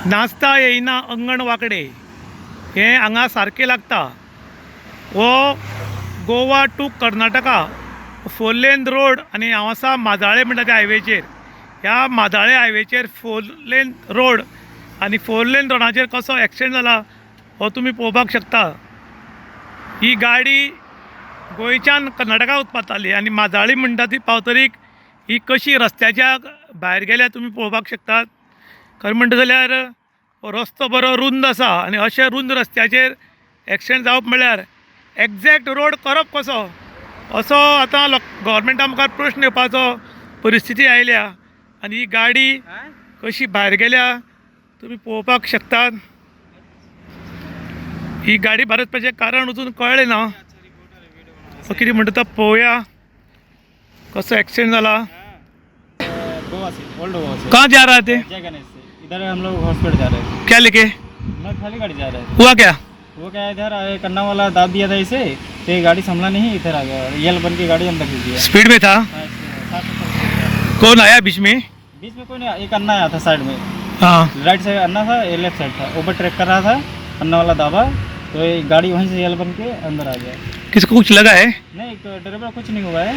नाचता येईना अंगण वाकडे हे हांगा सारकें लागता। हो Goa to Karnataka 4 lane road आनी हांव आसा माजाळे म्हणटा त्या हायवेचेर। ह्या माजाळे हायवेचेर 4 लेन रोड आनी 4 लेन रोडाचेर कसो एक्सिडेंट जाला हो तुमी पळोवपाक शकता। ही गाडी गोंयच्यान कर्नाटका वचपाताली आनी माजाळी म्हणटा ती पावतरीक ही कशी रस्त्याच्या भायर गेल्या तुमी पळोवपाक शकतात। खरें म्हणटा जाल्यार रस्तो बरो रुंद आसा आनी अशे रुंद रस्त्याचेर एक्सिडेंट जावप म्हळ्यार एक्झॅक्ट रोड करप कसो असो आतां गव्हर्मेंटा मुखार प्रश्न येवपाचो परिस्थिती आयल्या आनी ही गाडी कशी भायर गेल्या तुमी पळोवपाक शकतात। ही गाडी भायर वचपाचें कारण अजून कळ्ळें ना, तो कितें म्हणटा तो पळोवया कसो एक्सिडेंट जाला। गोवा से ओल्ड गोवा से कहाँ जा रहा थे? जय गणेश से इधर हम लोग हॉस्पिटल जा रहे थे। क्या लेके? मैं खाली गाड़ी जा रहे थे। हुआ क्या? वो क्या इधर आए करना वाला दाब दिया था इसे, तो ये गाड़ी संभला नहीं, इधर आ गया यल बन के गाड़ी अंदर घुस गया। स्पीड में था? हाँ, 60-70 कौन आया बीच में? बीच में कोई नहीं, एक अन्ना आया था साइड में, हाँ राइट साइड अन्ना था, ये लेफ्ट साइड था, ओवर ट्रैक कर रहा था, अन्ना वाला दाबा तो ये गाड़ी वहीं से यल बन के अंदर आ गया। किसको कुछ लगा है? नहीं ड्राइवर कुछ नहीं हुआ है,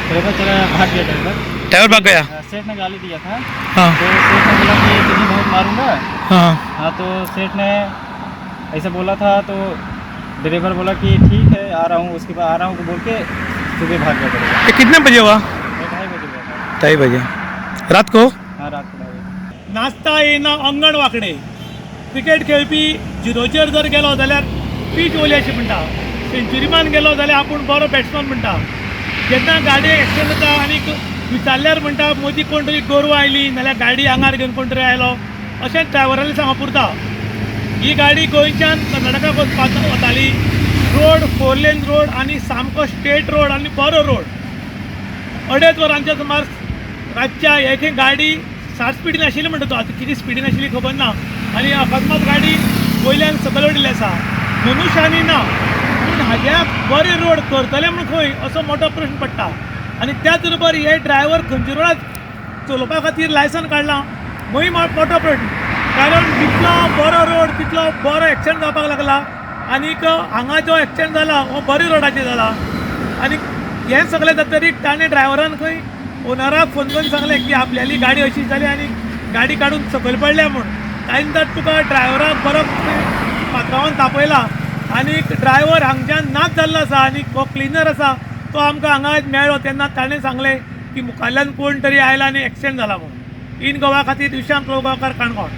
ड्राइवर चला भाग गया। ड्राइवर भाग गया? सेठ ने गाली दिया था, हाँ तो सेठ ने बोला कि तुझे बहुत मारूंगा। हाँ हाँ तो सेठ ने ऐसा बोला था, तो ड्राइवर बोला कि ठीक है आ रहा हूँ, उसके बाद आ रहा हूँ बोल के सुबह भाग गया ड्राइवर। ये कितने बजे हुआ? 2:30 बजे हुआ था। 2:30 बजे रात को? हाँ रात को 2:30 बजे। नाचता येना अंगण वाकडे क्रिकेट खेळपी झिरोचेर जर गेलो जाल्यार पीच ओली अशें म्हणटा, सेंच्युरीमान गेलो जाल्यार आपूण बरो बॅट्समॅन म्हणटा। जेन्ना गाडी एक्सिडेंट जाता आनी विचारल्यार म्हणटा मदीं कोण तरी गोरवां आयली नाल्यार गाडी आंगार घेवन कोण तरी आयलो अशें ड्रायव्हराली सांगप पुरता। ही गाडी गोंयच्यान कर्नाटका वताली, रोड 4 लेन रोड आनी सामको स्ट्रेट रोड आनी बरो रोड। 2.5 वरांच्या सुमार रातच्या एके गाडी 60 स्पिडीन आशिल्ली म्हणटा तो, आतां कितें स्पिडीन आशिल्ली खबर ना, आनी अकस्मात गाडी वयल्यान सकयल उडिल्ली आसा। मनुश्यानी ना पूण हाज्या बरे रोड करतले म्हूण खंय असो मोठो प्रश्न पडटा। आनी त्याच बरोबर हे ड्रायव्हर खंयच्या रोडार चलोवपा खातीर लायसन काडलां मोही मोठो प्रश्न, कारण तितलो बरो रोड तितलो बरो एक्सिडेंट जावपाक लागला। आनीक हांगा जो एक्सिडेंट जाला हो बरे रोडाचेर जाला आनी हें सगळें जातकीर ताणें ड्रायव्हरान खंय ओनराक फोन करून सांगलें की आपल्याली गाडी अशी जाली आनी गाडी काडून सकयल पडल्या म्हूण। ताणें तर तुका ड्रायव्हराक बरो पात्रांवान तापयला आनीक ड्रायव्हर हांगच्यान नाच जाल्लो आसा आनी हो क्लिनर आसा तो आमकां हांगा मेळ्ळो तेन्ना ताणें सांगलें की मुखारल्यान कोण तरी आयला आनी एक्सिडेंट जाला म्हूण। इन गोवा खातीर विशांत लोगांवकार काणकोण।